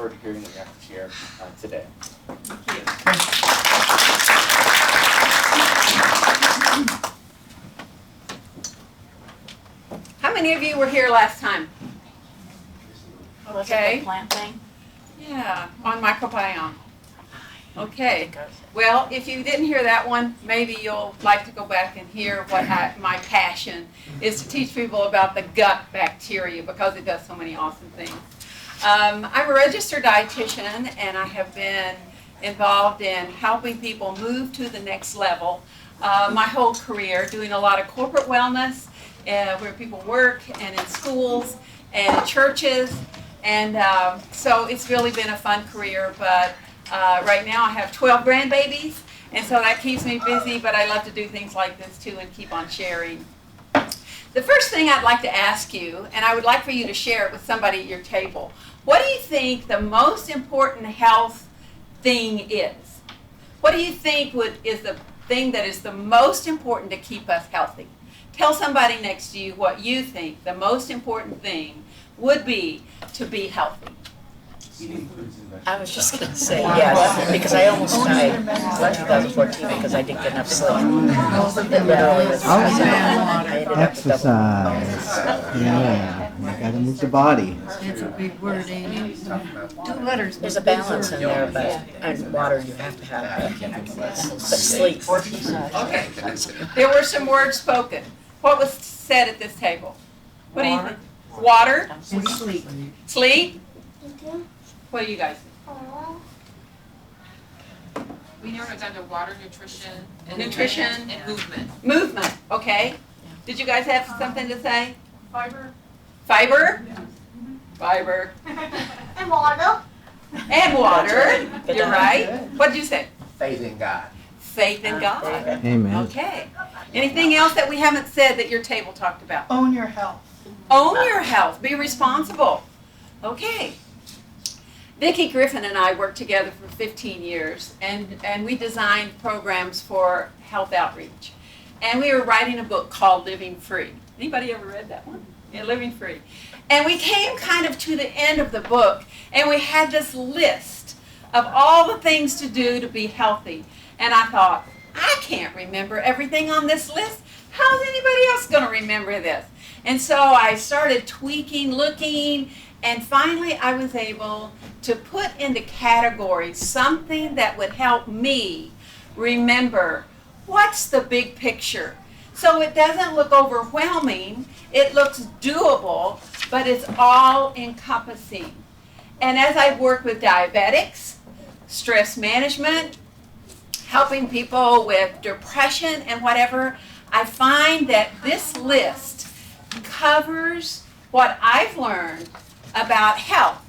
forward to hearing what you have to share today. Thank you. How many of you were here last time? Okay. The plant thing? Yeah, on microbiome. Okay. Well, if you didn't hear that one, maybe you'll like to go back and hear what my passion is to teach people about the gut bacteria because it does so many awesome things. I'm a registered dietitian, and I have been involved in helping people move to the next level my whole career, doing a lot of corporate wellness where people work and in schools and in churches. And so it's really been a fun career, but right now I have 12 grandbabies, and so that keeps me busy, but I love to do things like this too and keep on sharing. The first thing I'd like to ask you, and I would like for you to share it with somebody at your table, what do you think the most important health thing is? What do you think is the thing that is the most important to keep us healthy? Tell somebody next to you what you think the most important thing would be to be healthy. I was just going to say yes, because I almost died last 2014 because I didn't get enough sleep. It literally was Exercise. Yeah, you gotta move the body. It's a big word, ain't it? 2 letters. There's a balance in there, but and water you have to have. But sleep. Okay. There were some words spoken. What was said at this table? What do you think? Water? And sleep. Sleep? What do you guys think? We narrowed it down to water, nutrition, and movement. Movement, okay. Did you guys have something to say? Fiber. Fiber? Fiber. And water. And water. You're right. What did you say? Faith in God. Faith in God. Amen. Okay. Anything else that we haven't said that your table talked about? Own your health. Own your health. Be responsible. Okay. Vicki Griffin and I worked together for 15 years, and we designed programs for health outreach. And we were writing a book called Living Free. Anybody ever read that one? Yeah, Living Free. And we came kind of to the end of the book, and we had this list of all the things to do to be healthy. And I thought, I can't remember everything on this list. How's anybody else going to remember this? And so I started tweaking, looking, and finally I was able to put into categories something that would help me remember what's the big picture. So it doesn't look overwhelming, it looks doable, but it's all encompassing. And as I work with diabetics, stress management, helping people with depression and whatever, I find that this list covers what I've learned about health.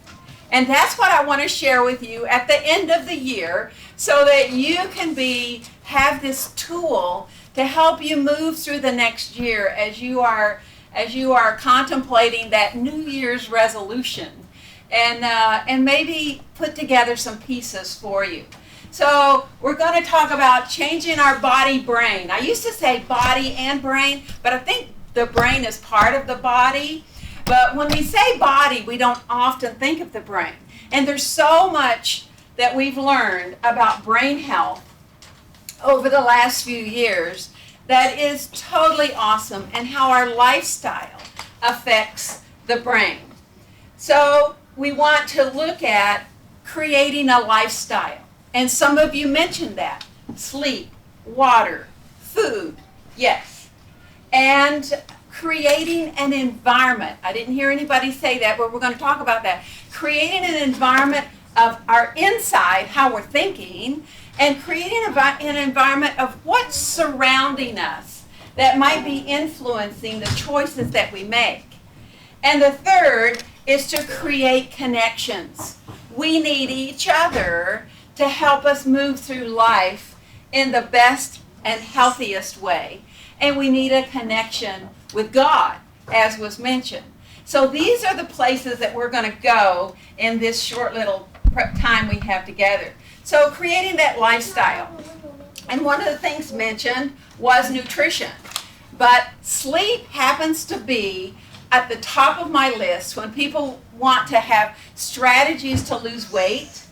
And that's what I want to share with you at the end of the year so that you can have this tool to help you move through the next year as you are contemplating that New Year's resolution and maybe put together some pieces for you. So we're going to talk about changing our body-brain. I used to say body and brain, but I think the brain is part of the body. But when we say body, we don't often think of the brain. And there's so much that we've learned about brain health over the last few years that is totally awesome, and how our lifestyle affects the brain. So we want to look at creating a lifestyle. And some of you mentioned that. Sleep, water, food, yes. And creating an environment. I didn't hear anybody say that, but we're going to talk about that. Creating an environment of our inside, how we're thinking, and creating an environment of what's surrounding us that might be influencing the choices that we make. And the third is to create connections. We need each other to help us move through life in the best and healthiest way. And we need a connection with God, as was mentioned. So these are the places that we're going to go in this short little time we have together. So creating that lifestyle. And one of the things mentioned was nutrition. But sleep happens to be at the top of my list when people want to have strategies to lose weight,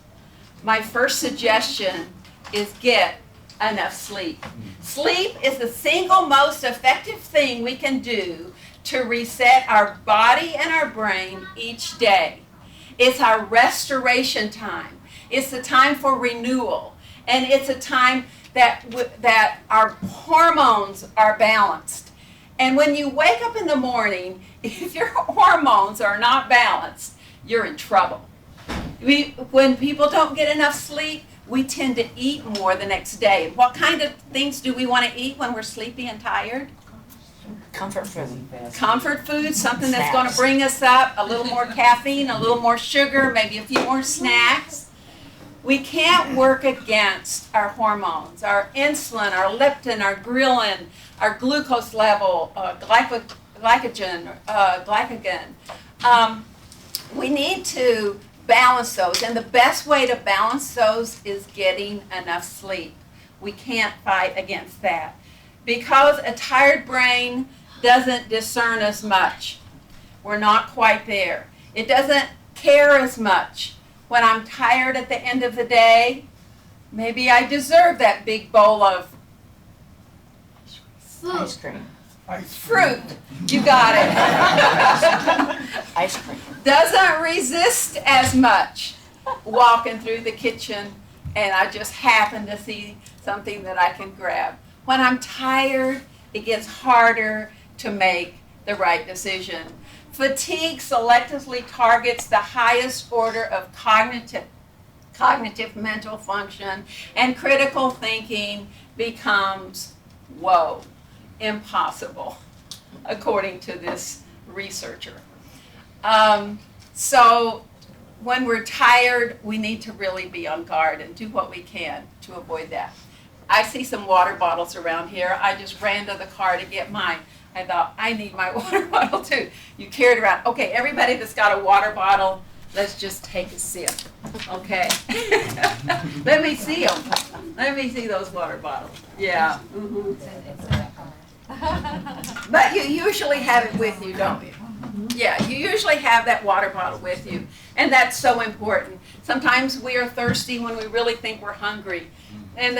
my first suggestion is get enough sleep. Sleep is the single most effective thing we can do to reset our body and our brain each day. It's our restoration time. It's the time for renewal. And it's a time that our hormones are balanced. And when you wake up in the morning, if your hormones are not balanced, you're in trouble. When people don't get enough sleep, we tend to eat more the next day. What kind of things do we want to eat when we're sleepy and tired? Comfort food. Comfort food, something that's going to bring us up, a little more caffeine, a little more sugar, maybe a few more snacks. We can't work against our hormones, our insulin, our leptin, our ghrelin, our glucose level, glycogen. We need to balance those, and the best way to balance those is getting enough sleep. We can't fight against that. Because a tired brain doesn't discern as much. We're not quite there. It doesn't care as much. When I'm tired at the end of the day, maybe I deserve that big bowl of Ice cream. fruit. You got it. Ice cream. Doesn't resist as much walking through the kitchen and I just happen to see something that I can grab. When I'm tired, it gets harder to make the right decision. Fatigue selectively targets the highest order of cognitive mental function, and critical thinking becomes, whoa, impossible, according to this researcher. So when we're tired, we need to really be on guard and do what we can to avoid that. I see some water bottles around here. I just ran to the car to get mine. I thought, I need my water bottle too. You carry it around. Okay, everybody that's got a water bottle, let's just take a sip. Okay. Let me see them. Let me see those water bottles. Yeah. Mm-hmm. But you usually have it with you, don't you? Yeah, you usually have that water bottle with you. And that's so important. Sometimes we are thirsty when we really think we're hungry. And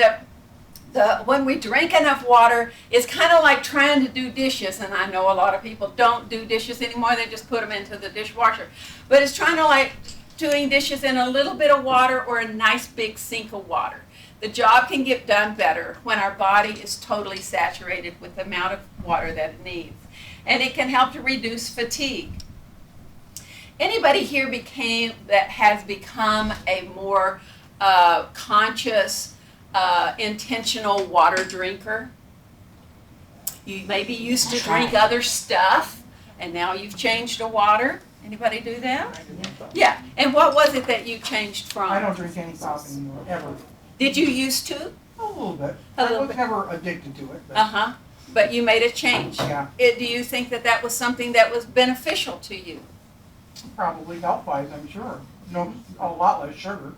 when we drink enough water, it's kind of like trying to do dishes. And I know a lot of people don't do dishes anymore. They just put them into the dishwasher. But it's trying to like doing dishes in a little bit of water or a nice big sink of water. The job can get done better when our body is totally saturated with the amount of water that it needs. And it can help to reduce fatigue. Anybody here has become a more conscious, intentional water drinker? You maybe used to drink other stuff, and now you've changed to water. Anybody do that? Yeah. And what was it that you changed from? I don't drink any coffee anymore, ever. Did you used to? A little bit. A little I was bit. never addicted to it. But Uh-huh. But you made a change. Yeah. Do you think that was something that was beneficial to you? Probably health-wise, I'm sure. No, a lot less sugar.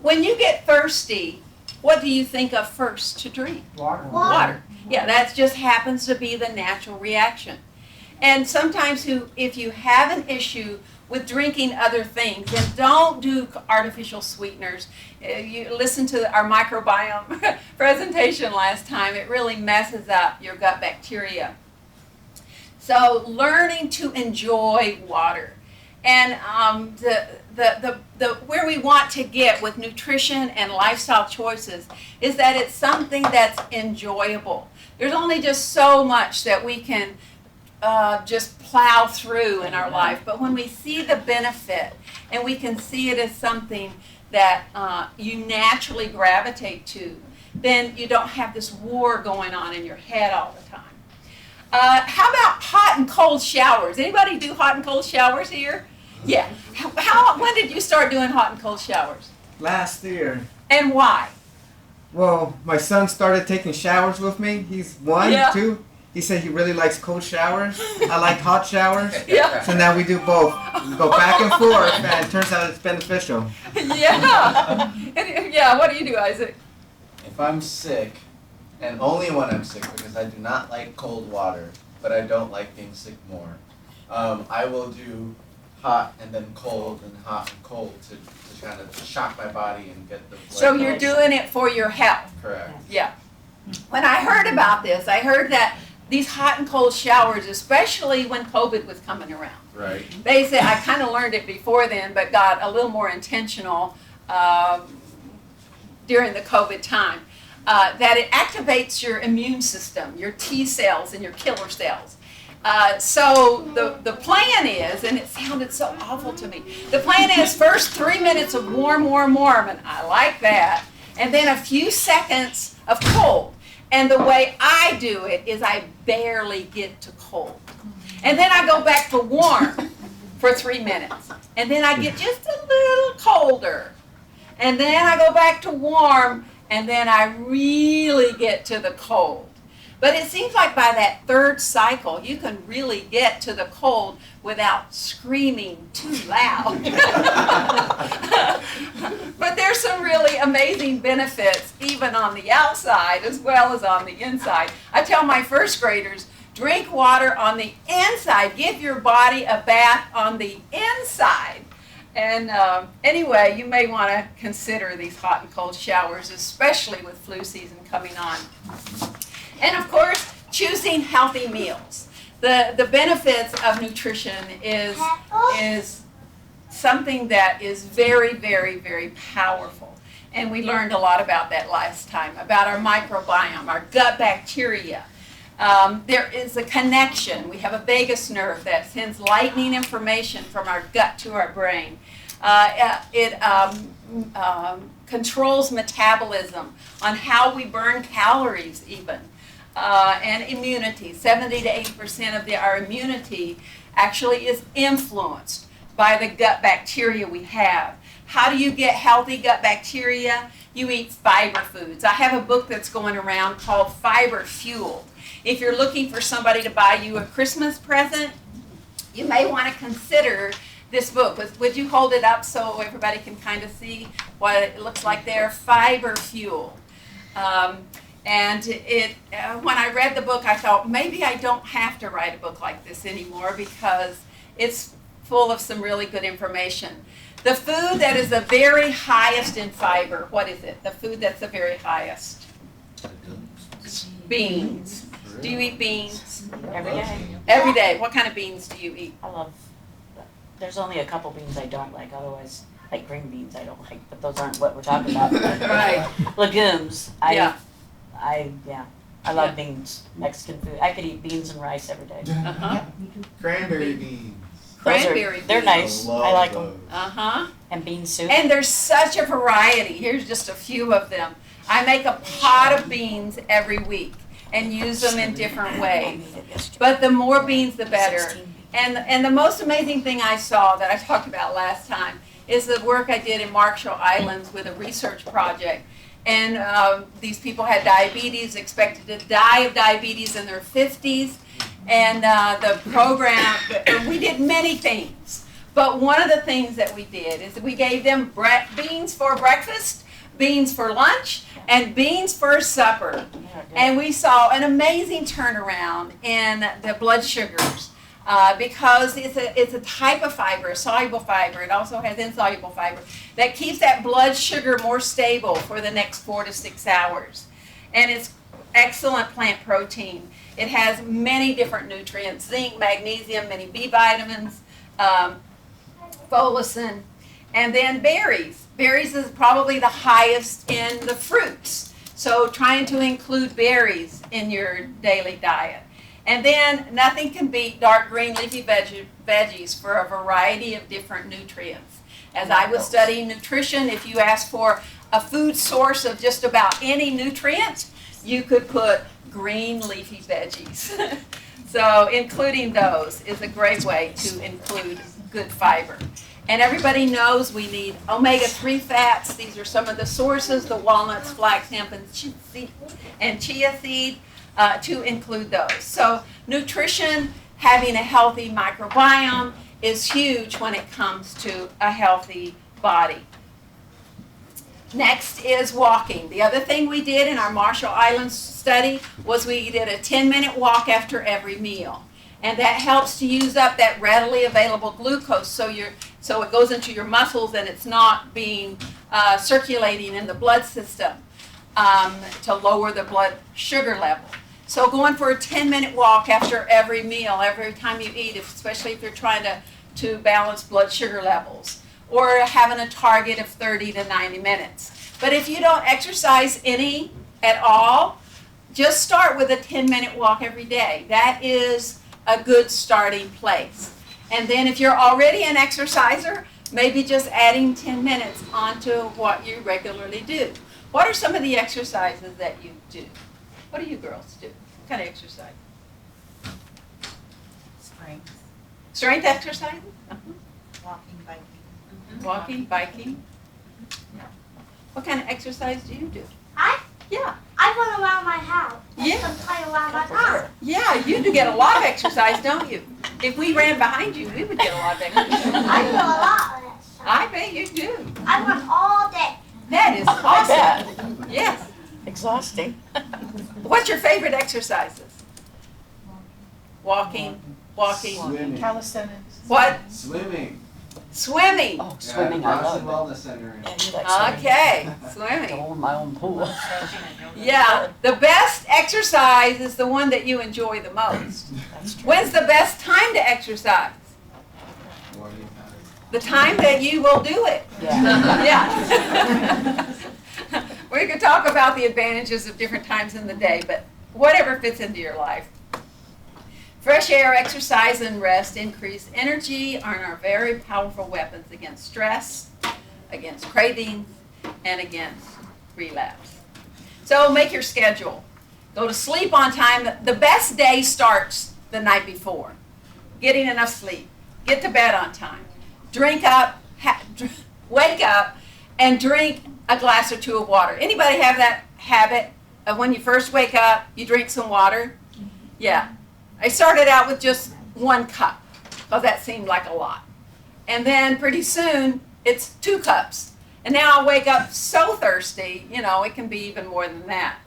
When you get thirsty, what do you think of first to drink? Water. Water. Yeah, that just happens to be the natural reaction. And sometimes if you have an issue with drinking other things, then don't do artificial sweeteners. You listen to our microbiome presentation last time. It really messes up your gut bacteria. So learning to enjoy water. And where we want to get with nutrition and lifestyle choices is that it's something that's enjoyable. There's only just so much that we can just plow through in our life. But when we see the benefit and we can see it as something that you naturally gravitate to, then you don't have this war going on in your head all the time. How about hot and cold showers? Anybody do hot and cold showers here? Yeah. When did you start doing hot and cold showers? Last year. And why? Well, my son started taking showers with me. He's one, Yeah. 2. He said he really likes cold showers. I like hot showers. Yeah. So now we do both. We go back and forth, and it turns out it's beneficial. Yeah. Yeah, what do you do, Isaac? If I'm sick, and only when I'm sick, because I do not like cold water, but I don't like being sick more, I will do hot and then cold and hot and cold to kind of shock my body and get the blood. So you're doing it for your health. Correct. Yeah. When I heard about this, I heard that these hot and cold showers, especially when COVID was coming around, Right. they said, I kind of learned it before then, but got a little more intentional during the COVID time, that it activates your immune system, your T cells and your killer cells. So the plan is, and it sounded so awful to me, the plan is first 3 minutes of warm, and I like that, and then a few seconds of cold. And the way I do it is I barely get to cold. And then I go back to warm for 3 minutes. And then I get just a little colder. And then I go back to warm, and then I really get to the cold. But it seems like by that third cycle, you can really get to the cold without screaming too loud. But there's some really amazing benefits, even on the outside as well as on the inside. I tell my first graders, drink water on the inside. Give your body a bath on the inside. And anyway, you may want to consider these hot and cold showers, especially with flu season coming on. And of course, choosing healthy meals. The benefits of nutrition is something that is very, very, very powerful. And we learned a lot about that last time, about our microbiome, our gut bacteria. There is a connection. We have a vagus nerve that sends lightning information from our gut to our brain. It controls metabolism on how we burn calories even. And immunity. 70 to 80% of our immunity actually is influenced by the gut bacteria we have. How do you get healthy gut bacteria? You eat fiber foods. I have a book that's going around called Fiber Fuel. If you're looking for somebody to buy you a Christmas present, you may want to consider this book. Would you hold it up so everybody can kind of see what it looks like there? Fiber Fuel. And when I read the book, I thought, maybe I don't have to write a book like this anymore because it's full of some really good information. The food that is the very highest in fiber, what is it? The food that's the very highest? Beans. Do you eat beans? Every day. Every day. What kind of beans do you eat? I love, there's only a couple beans I don't like, otherwise, like green beans I don't like, but those aren't what we're talking about. Right. Legumes, Yeah. I love beans, Mexican food. I could eat beans and rice every day. Uh-huh. Cranberry beans. Cranberry They're beans. nice, I like them. those. Uh-huh. And bean soup. And there's such a variety. Here's just a few of them. I make a pot of beans every week and use them in different ways. But the more beans, the better. And the most amazing thing I saw that I talked about last time is the work I did in Marshall Islands with a research project. And these people had diabetes, expected to die of diabetes in their 50s. And the program, we did many things. But one of the things that we did is we gave them beans for breakfast, beans for lunch, and beans for supper. And we saw an amazing turnaround in the blood sugars. Because it's a type of fiber, a soluble fiber. It also has insoluble fiber that keeps that blood sugar more stable for the next 4 to 6 hours. And it's excellent plant protein. It has many different nutrients, zinc, magnesium, many B vitamins, folacin, and then berries. Berries is probably the highest in the fruits. So trying to include berries in your daily diet. And then nothing can beat dark green leafy veggies for a variety of different nutrients. As I was studying nutrition, if you ask for a food source of just about any nutrient, you could put green leafy veggies. So including those is a great way to include good fiber. And everybody knows we need omega-3 fats. These are some of the sources, the walnuts, flax, hemp, and chia seed. To include those. So nutrition, having a healthy microbiome is huge when it comes to a healthy body. Next is walking. The other thing we did in our Marshall Islands study was we did a 10-minute walk after every meal. And that helps to use up that readily available glucose so it goes into your muscles and it's not being circulating in the blood system to lower the blood sugar level. So going for a 10-minute walk after every meal, every time you eat, especially if you're trying to balance blood sugar levels, or having a target of 30 to 90 minutes. But if you don't exercise any at all, just start with a 10-minute walk every day. That is a good starting place. And then if you're already an exerciser, maybe just adding 10 minutes onto what you regularly do. What are some of the exercises that you do? What do you girls do? What kind of exercise? Strength, Strength exercises? walking, biking. Walking, biking? What kind of exercise do you do? I Yeah. run around my house. Yeah. And play around my house. Yeah, you do get a lot of exercise, don't you? If we ran behind you, we would get a lot of exercise. I do a lot of that stuff. I bet you do. I run all day. That is awesome. Yes. Exhausting. What's your favorite exercises? Walking, walking. Swimming. Calisthenics. What? Swimming. Swimming. Oh, swimming, I Bronson love Wellness Center. it. Yeah, you like swimming. Okay, I swimming. own my own pool. Yeah, the best exercise is the one that you enjoy the most. That's true. When's the best time to exercise? Morning time. The time that you will do it. Yeah. Yeah. We could talk about the advantages of different times in the day, but whatever fits into your life. Fresh air, exercise, and rest increase energy and are very powerful weapons against stress, against cravings, and against relapse. So make your schedule. Go to sleep on time. The best day starts the night before. Getting enough sleep. Get to bed on time. Drink up, wake up, and drink a glass or two of water. Anybody have that habit of when you first wake up, you drink some water? Yeah. I started out with just 1 cup because that seemed like a lot. And then pretty soon it's 2 cups. And now I wake up so thirsty, it can be even more than that.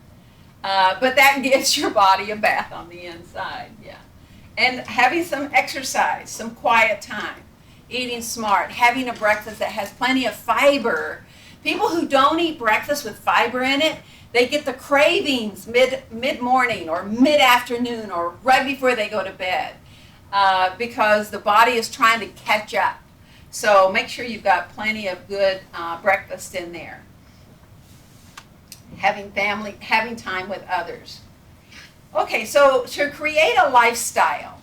But that gives your body a bath on the inside, yeah. And having some exercise, some quiet time, eating smart, having a breakfast that has plenty of fiber. People who don't eat breakfast with fiber in it, they get the cravings mid-morning or mid-afternoon or right before they go to bed because the body is trying to catch up. So make sure you've got plenty of good breakfast in there. Having time with others. Okay, so to create a lifestyle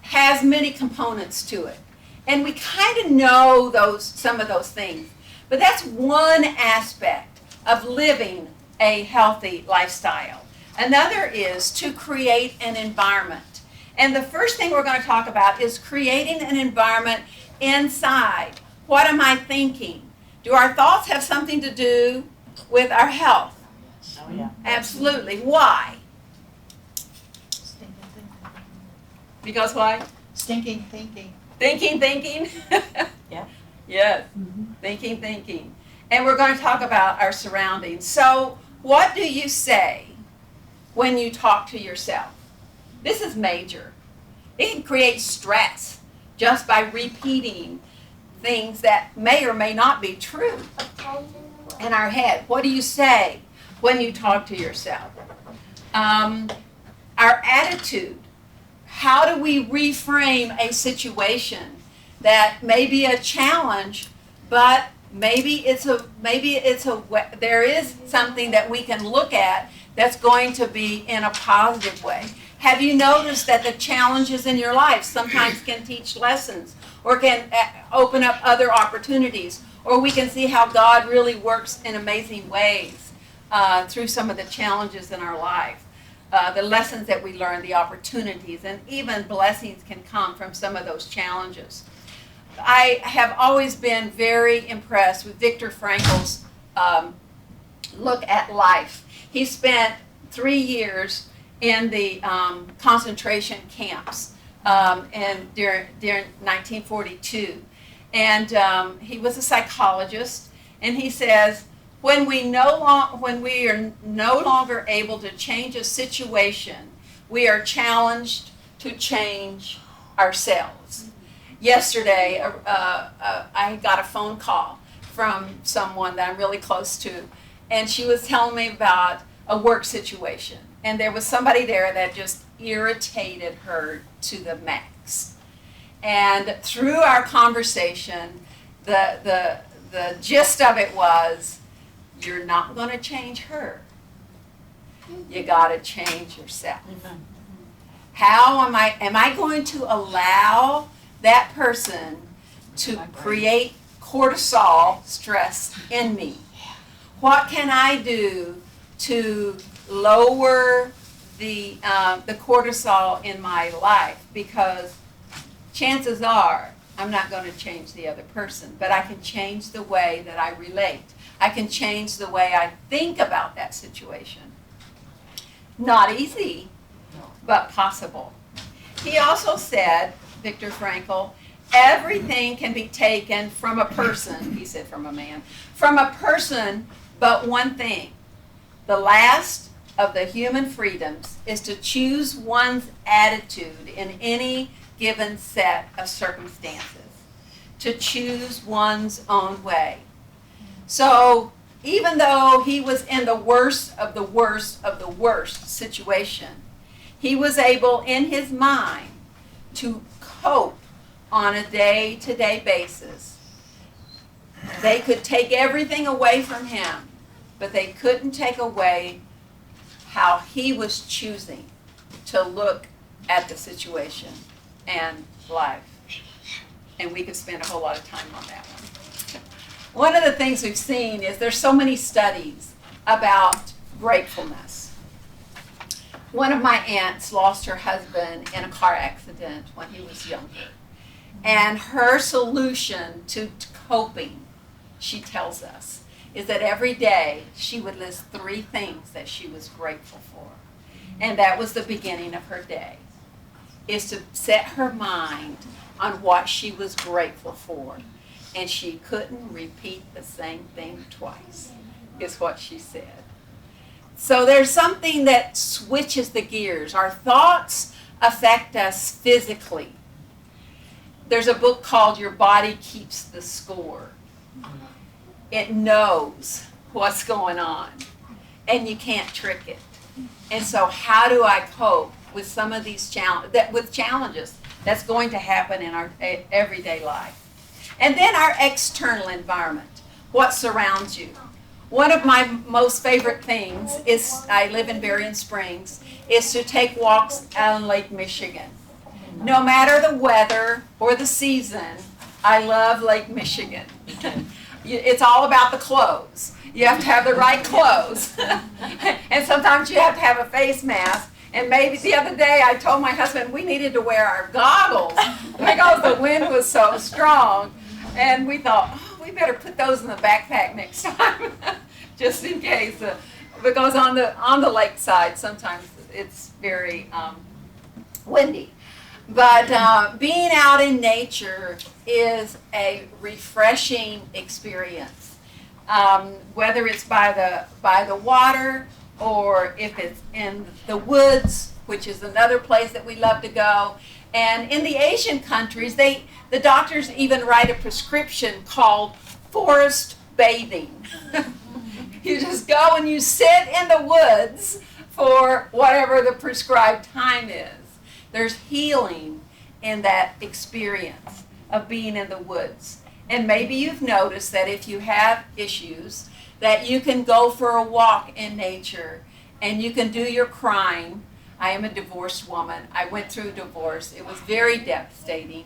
has many components to it. And we kind of know some of those things. But that's one aspect of living a healthy lifestyle. Another is to create an environment. And the first thing we're going to talk about is creating an environment inside. What am I thinking? Do our thoughts have something to do with our health? Oh, yeah. Absolutely. Why? Stinking thinking. Because why? Stinking thinking. Thinking. Yeah. Yes. Thinking. And we're going to talk about our surroundings. So, what do you say when you talk to yourself? This is major. It can create stress just by repeating things that may or may not be true in our head. What do you say when you talk to yourself? Our attitude. How do we reframe a situation that may be a challenge, but maybe there is something that we can look at that's going to be in a positive way. Have you noticed that the challenges in your life sometimes can teach lessons or can open up other opportunities, or we can see how God really works in amazing ways through some of the challenges in our life. The lessons that we learn, the opportunities, and even blessings can come from some of those challenges. I have always been very impressed with Viktor Frankl's look at life. He spent 3 years in the concentration camps during 1942. And he was a psychologist, and he says, when we are no longer able to change a situation, we are challenged to change ourselves. Yesterday, I got a phone call from someone that I'm really close to, and she was telling me about a work situation. And there was somebody there that just irritated her to the max. And through our conversation, the gist of it was, you're not going to change her. You got to change yourself. How am I going to allow that person to create cortisol stress in me? What can I do to lower the cortisol in my life? Because chances are I'm not going to change the other person, but I can change the way that I relate. I can change the way I think about that situation. Not easy, but possible. He also said, Viktor Frankl, everything can be taken from a person, he said from a man, from a person, but one thing. The last of the human freedoms is to choose one's attitude in any given set of circumstances, to choose one's own way. So even though he was in the worst of the worst of the worst situation, he was able in his mind to cope on a day-to-day basis. They could take everything away from him, but they couldn't take away how he was choosing to look at the situation and life. And we could spend a whole lot of time on that one. One of the things we've seen is there's so many studies about gratefulness. One of my aunts lost her husband in a car accident when he was younger. And her solution to coping, she tells us, is that every day she would list 3 things that she was grateful for. And that was the beginning of her day, is to set her mind on what she was grateful for. And she couldn't repeat the same thing twice, is what she said. So there's something that switches the gears. Our thoughts affect us physically. There's a book called Your Body Keeps the Score. It knows what's going on, and you can't trick it. And so how do I cope with some of these challenges that's going to happen in our everyday life? And then our external environment, what surrounds you. One of my most favorite things is, I live in Berrien Springs, is to take walks out on Lake Michigan. No matter the weather or the season, I love Lake Michigan. It's all about the clothes. You have to have the right clothes. And sometimes you have to have a face mask. And maybe the other day I told my husband we needed to wear our goggles because the wind was so strong. And we thought, oh, we better put those in the backpack next time, just in case. Because on the lakeside, sometimes it's very windy. But being out in nature is a refreshing experience. Whether it's by the water or if it's in the woods, which is another place that we love to go. And in the Asian countries, the doctors even write a prescription called forest bathing. You just go and you sit in the woods for whatever the prescribed time is. There's healing in that experience of being in the woods. And maybe you've noticed that if you have issues, that you can go for a walk in nature and you can do your crying. I am a divorced woman. I went through a divorce. It was very devastating.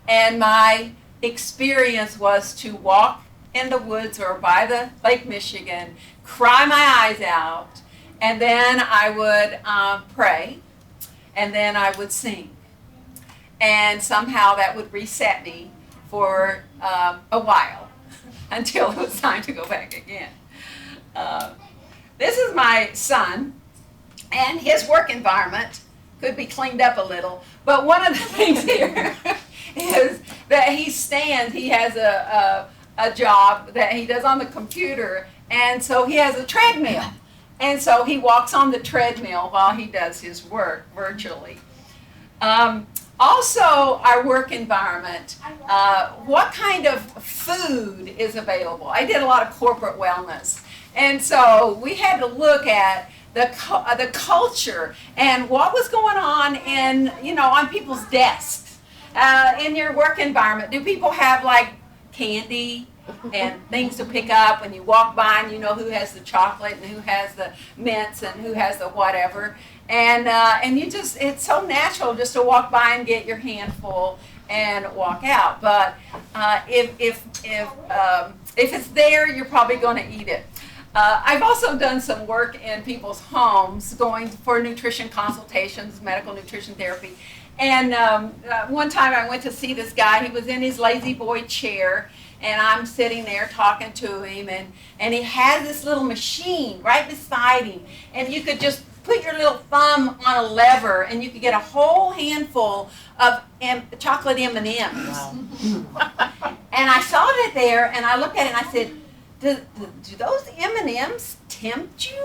And my experience was to walk in the woods or by the Lake Michigan, cry my eyes out, and then I would pray, and then I would sing. And somehow that would reset me for a while until it was time to go back again. This is my son, and his work environment could be cleaned up a little, but one of the things here is that he has a job that he does on the computer, and so he has a treadmill. And so he walks on the treadmill while he does his work virtually. Also, our work environment. What kind of food is available? I did a lot of corporate wellness, and so we had to look at the culture and what was going on on people's desks in your work environment. Do people have like candy and things to pick up when you walk by, and you know who has the chocolate and who has the mints and who has the whatever? And it's so natural just to walk by and get your handful and walk out. But if it's there, you're probably going to eat it. I've also done some work in people's homes, going for nutrition consultations, medical nutrition therapy. And one time I went to see this guy. He was in his lazy boy chair, and I'm sitting there talking to him, and he had this little machine right beside him, and you could just put your little thumb on a lever, and you could get a whole handful of chocolate M&Ms. Wow. And I saw that there, and I looked at it, and I said, do those M&Ms tempt you?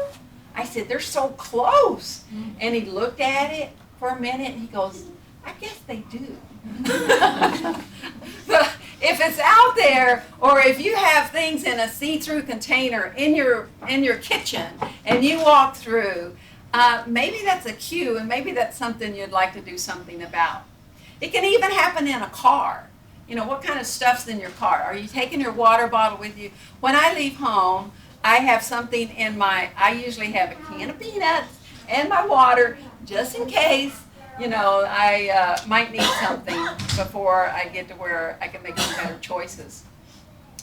I said, they're so close. And he looked at it for a minute, and he goes, I guess they do. But if it's out there, or if you have things in a see-through container in your kitchen, and you walk through, maybe that's a cue, and maybe that's something you'd like to do something about. It can even happen in a car. What kind of stuff's in your car? Are you taking your water bottle with you? When I leave home, I have something I usually have a can of peanuts and my water, just in case, I might need something before I get to where I can make some better choices.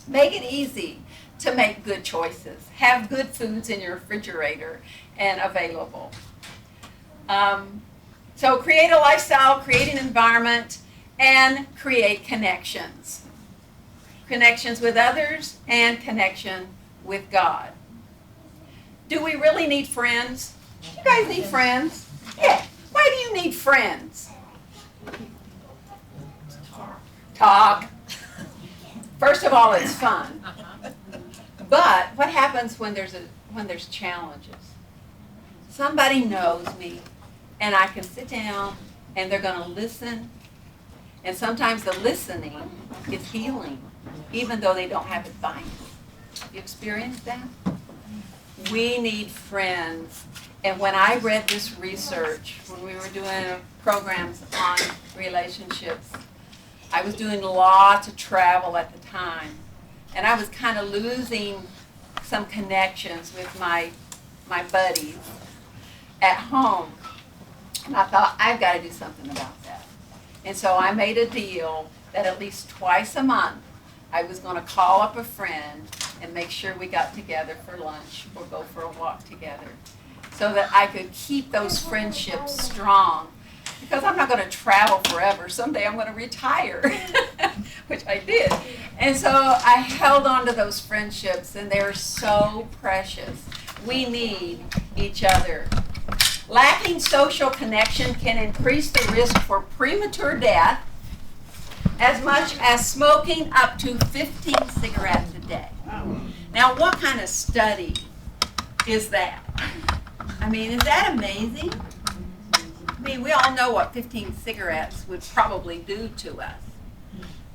Make it easy to make good choices. Have good foods in your refrigerator and available. So create a lifestyle, create an environment, and create connections. Connections with others and connection with God. Do we really need friends? You guys need friends? Yeah. Why do you need friends? Talk. First of all, it's fun. But what happens when there's challenges? Somebody knows me, and I can sit down, and they're going to listen. And sometimes the listening is healing, even though they don't have advice. You experienced that? We need friends. And when I read this research, when we were doing programs on relationships, I was doing lots of travel at the time. And I was kind of losing some connections with my buddies at home. And I thought, I've got to do something about that. And so I made a deal that at least twice a month, I was going to call up a friend and make sure we got together for lunch or go for a walk together, so that I could keep those friendships strong. Because I'm not going to travel forever. Someday I'm going to retire, which I did. And so I held on to those friendships, and they're so precious. We need each other. Lacking social connection can increase the risk for premature death as much as smoking up to 15 cigarettes a day. Now, what kind of study is that? I mean, is that amazing? I mean, we all know what 15 cigarettes would probably do to us.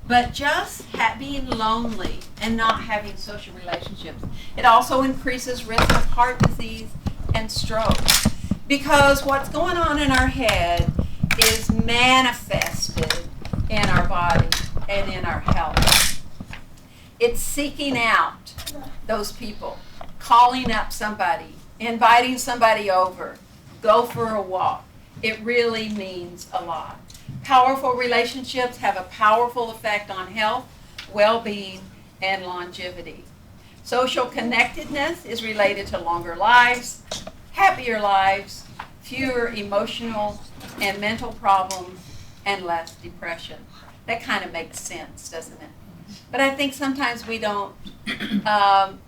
But just being lonely and not having social relationships, it also increases risk of heart disease and stroke. Because what's going on in our head is manifested in our body and in our health. It's seeking out those people, calling up somebody, inviting somebody over, go for a walk. It really means a lot. Powerful relationships have a powerful effect on health, well-being, and longevity. Social connectedness is related to longer lives, happier lives, fewer emotional and mental problems, and less depression. That kind of makes sense, doesn't it? But I think sometimes we don't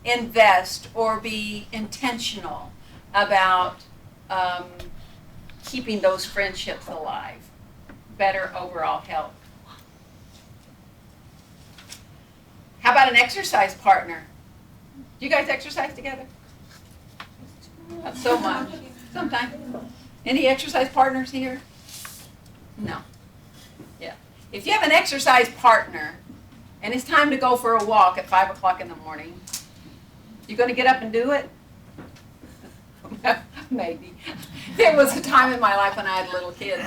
invest or be intentional about keeping those friendships alive. Better overall health. How about an exercise partner? Do you guys exercise together? Not so much. Sometimes. Any exercise partners here? No. Yeah. If you have an exercise partner and it's time to go for a walk at 5 o'clock in the morning, you going to get up and do it? Maybe. There was a time in my life when I had little kids.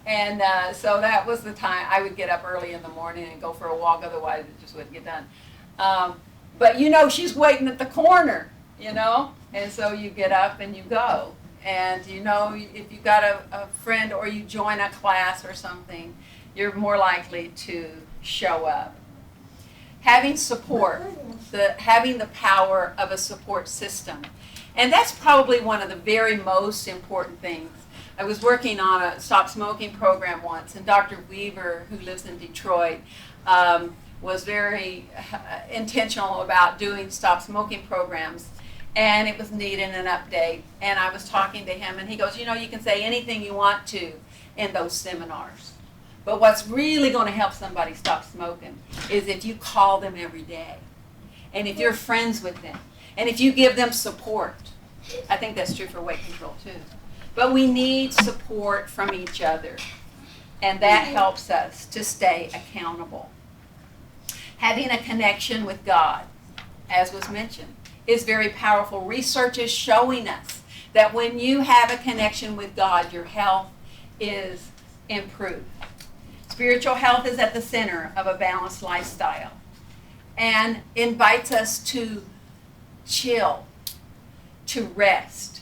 And so that was the time I would get up early in the morning and go for a walk. Otherwise, it just wouldn't get done. But you know, she's waiting at the corner, you know. And so you get up and you go. And you know, if you've got a friend or you join a class or something, you're more likely to show up. Having support, having the power of a support system. And that's probably one of the very most important things. I was working on a stop smoking program once, and Dr. Weaver, who lives in Detroit, was very intentional about doing stop smoking programs. And it was needing an update. And I was talking to him, and he goes, you know, you can say anything you want to in those seminars. But what's really going to help somebody stop smoking is if you call them every day. And if you're friends with them. And if you give them support. I think that's true for weight control too. But we need support from each other. And that helps us to stay accountable. Having a connection with God, as was mentioned, is very powerful. Research is showing us that when you have a connection with God, your health is improved. Spiritual health is at the center of a balanced lifestyle and invites us to chill, to rest,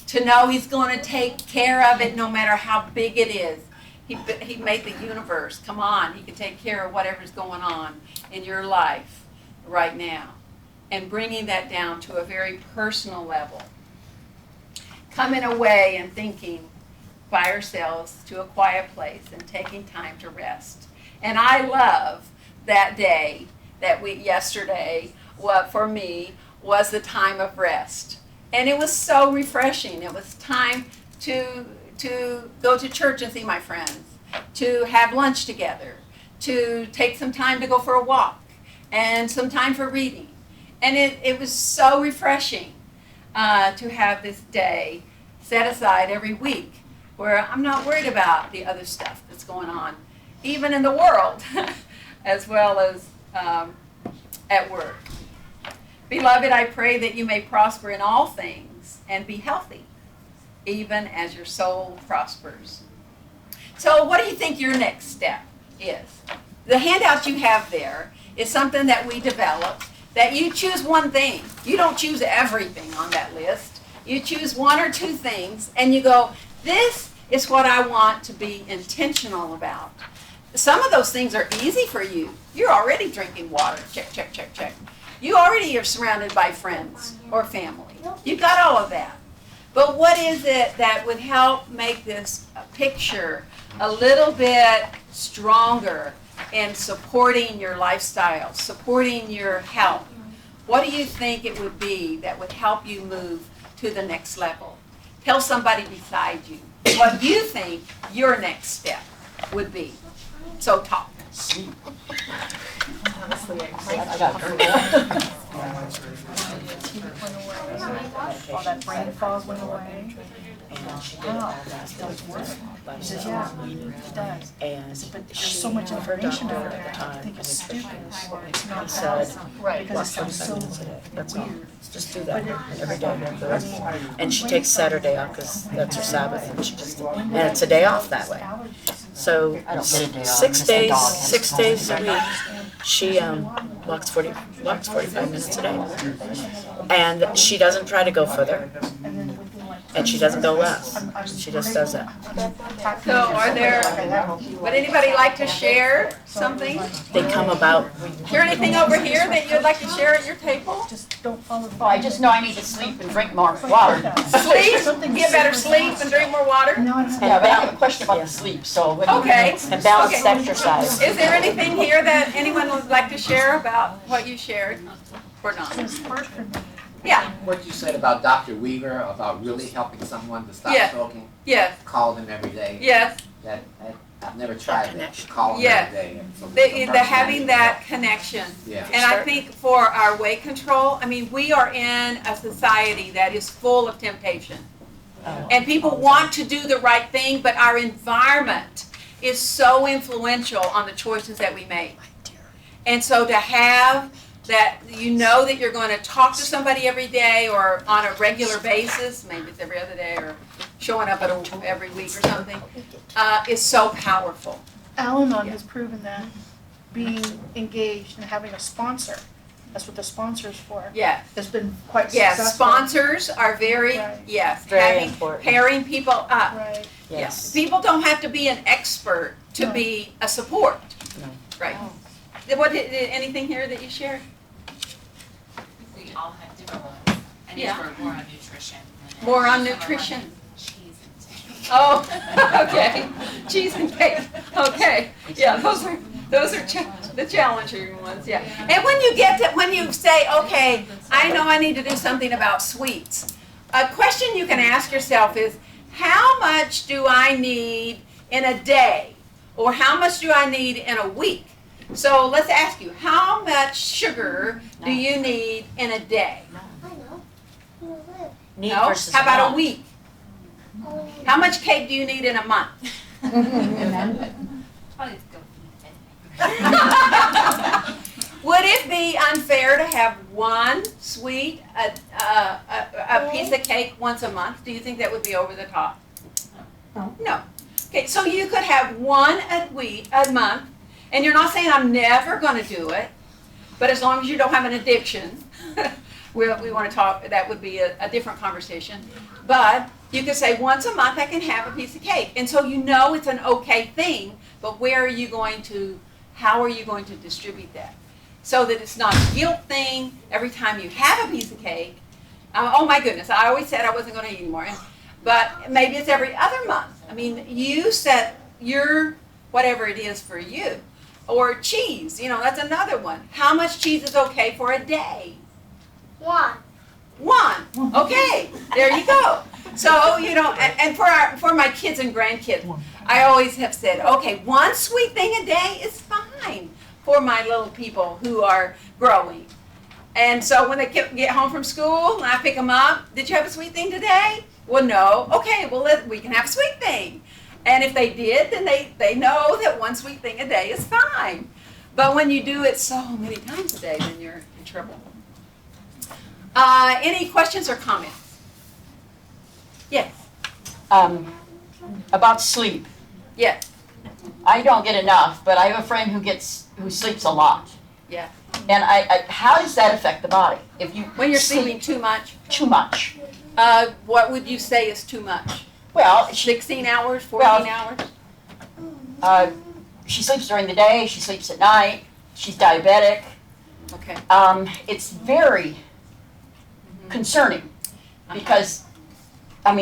to know He's going to take care of it no matter how big it is. He made the universe. Come on, He can take care of whatever's going on in your life right now. And bringing that down to a very personal level. Coming away and thinking by ourselves to a quiet place and taking time to rest. And I love that day that yesterday, what for me was the time of rest. And it was so refreshing. It was time to go to church and see my friends, to have lunch together, to take some time to go for a walk, and some time for reading. And it was so refreshing to have this day set aside every week where I'm not worried about the other stuff that's going on, even in the world, as well as at work. Beloved, I pray that you may prosper in all things and be healthy, even as your soul prospers. So what do you think your next step is? The handout you have there is something that we developed, that you choose one thing. You don't choose everything on that list. You choose one or two things, and you go, this is what I want to be intentional about. Some of those things are easy for you. You're already drinking water. Check, check, check, check. You already are surrounded by friends or family. You've got all of that. But what is it that would help make this picture a little bit stronger in supporting your lifestyle, supporting your health? What do you think it would be that would help you move to the next level? Tell somebody beside you what you think your next step would be. So talk. All that brain fog went away. He says, yeah, it does. And But there's so much information out there. at the time, I think it's and stupid. It's he not said, right, because walk it sounds 45 so minutes a day. That's all. weird. Just do that every day. And she takes Saturday off because that's her Sabbath, and she just, and it's a day off that way. So 6 days a week, she walks 45 minutes a day. And she doesn't try to go further. And she doesn't go less. She just does that. So would anybody like to share something? They come about. Is there anything over here that you'd like to share at your table? Just don't follow the. Oh, I just know I need to sleep and drink more water. Sleep, get better sleep and drink more water? Yeah, but I have a question about the sleep, so. Okay. And balanced Okay. exercise. Is there anything here that anyone would like to share about what you shared or not? Yeah, What you said about Dr. Weaver, about really helping someone to stop Yeah. smoking, yes, call them every day. yes. I've never tried that, to call them Yeah. every day. And so The having that connection. Yeah. And I think for our weight control, I mean, we are in a society that is full of temptation. And people want to do the right thing, but our environment is so influential on the choices that we make. And so to have that, you know that you're going to talk to somebody every day or on a regular basis, maybe it's every other day or showing up every week or something, is so powerful. Al-Anon has proven that being engaged and having a sponsor, that's what the sponsor's for, Yes. has been quite Yes, successful. sponsors are very, Right. yes, Very important. pairing people up. Right. Yes. People don't have to be an expert to No. be a support. No. Right. Anything here that you shared? We all have different ones. And these Yeah. were more on nutrition. More on Some are nutrition. Cheese and Oh, okay. Cheese and cake. Okay. Yeah, those are the challenging ones. Yeah. And when you say, okay, I know I need to do something about sweets. A question you can ask yourself is, how much do I need in a day, or how much do I need in a week? So let's ask you, how much sugar do you need in a day? I know. You live. Need No? versus How about a want. week? How much cake do you need in a month? probably go. Would it be unfair to have one sweet, a piece of cake once a month? Do you think that would be over the top? No. No. Okay, so you could have one a month, and you're not saying I'm never going to do it, but as long as you don't have an addiction, we want to talk, that would be a different conversation. But you could say once a month I can have a piece of cake. And so you know it's an okay thing, but how are you going to distribute that? So that it's not a guilt thing every time you have a piece of cake. Oh my goodness, I always said I wasn't going to eat anymore. But maybe it's every other month. I mean, you set your, whatever it is for you. Or cheese, that's another one. How much cheese is okay for a day? One. One. Okay, there you go. So, and for my kids and grandkids, I always have said, okay, one sweet thing a day is fine for my little people who are growing. And so when they get home from school and I pick them up, did you have a sweet thing today? Well, no. Okay, well, we can have a sweet thing. And if they did, then they know that one sweet thing a day is fine. But when you do it so many times a day, then you're in trouble. Any questions or comments? Yes. About sleep. Yes. I don't get enough, but I have a friend who sleeps a lot. Yeah. And how does that affect the body? If you When you're sleeping too much, too much. what would you say is too much? Well, 16 hours, 14 hours? She sleeps during the day, she sleeps at night, she's diabetic. Okay. It's very concerning because,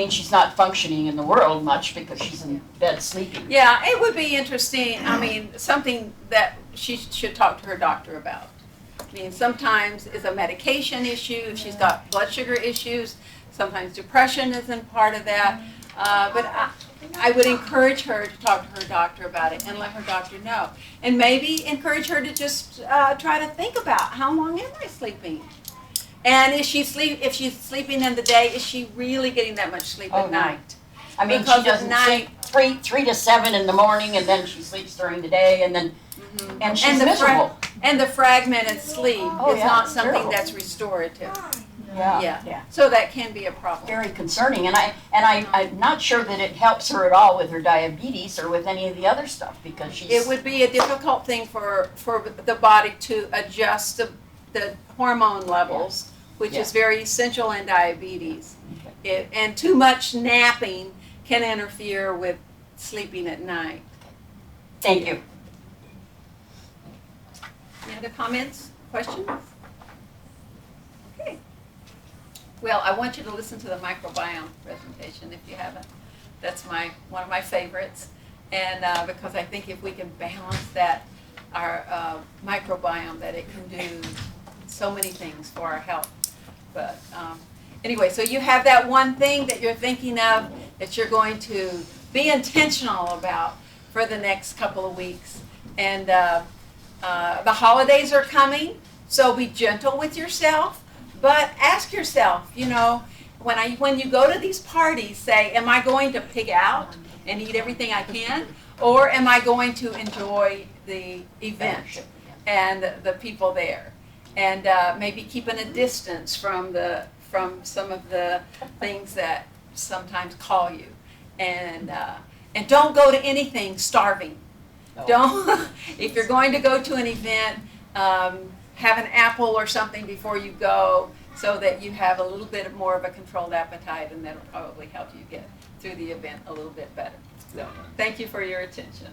she's not functioning in the world much because she's in bed sleeping. Yeah, it would be interesting, something that she should talk to her doctor about. Sometimes it's a medication issue, if she's got blood sugar issues, sometimes depression isn't part of that. But I would encourage her to talk to her doctor about it and let her doctor know. And maybe encourage her to just try to think about, how long am I sleeping? And if she's sleeping in the day, is she really getting that much sleep at night? Because She doesn't sleep 3 to 7 in the morning, and then she sleeps during the day, and then and she's miserable. And the fragmented sleep is not something terrible. that's restorative. Yeah. So that can be a problem. Very concerning, and I'm not sure that it helps her at all with her diabetes or with any of the other stuff because she's. It would be a difficult thing for the body to adjust the hormone levels, which is very essential in diabetes. And too much napping can interfere with sleeping at night. Thank you. Any other comments, questions? Okay. Well, I want you to listen to the microbiome presentation if you haven't. That's one of my favorites. And because I think if we can balance that, our microbiome, that it can do so many things for our health. But anyway, so you have that one thing that you're thinking of that you're going to be intentional about for the next couple of weeks. And the holidays are coming, so be gentle with yourself, but ask yourself, when you go to these parties, say, am I going to pig out and eat everything I can? Or am I going to enjoy the event and the people there? And maybe keeping a distance from some of the things that sometimes call you. And don't go to anything starving. Don't, if you're going to go to an event, have an apple or something before you go so that you have a little bit more of a controlled appetite, and that'll probably help you get through the event a little bit better. So, thank you for your attention.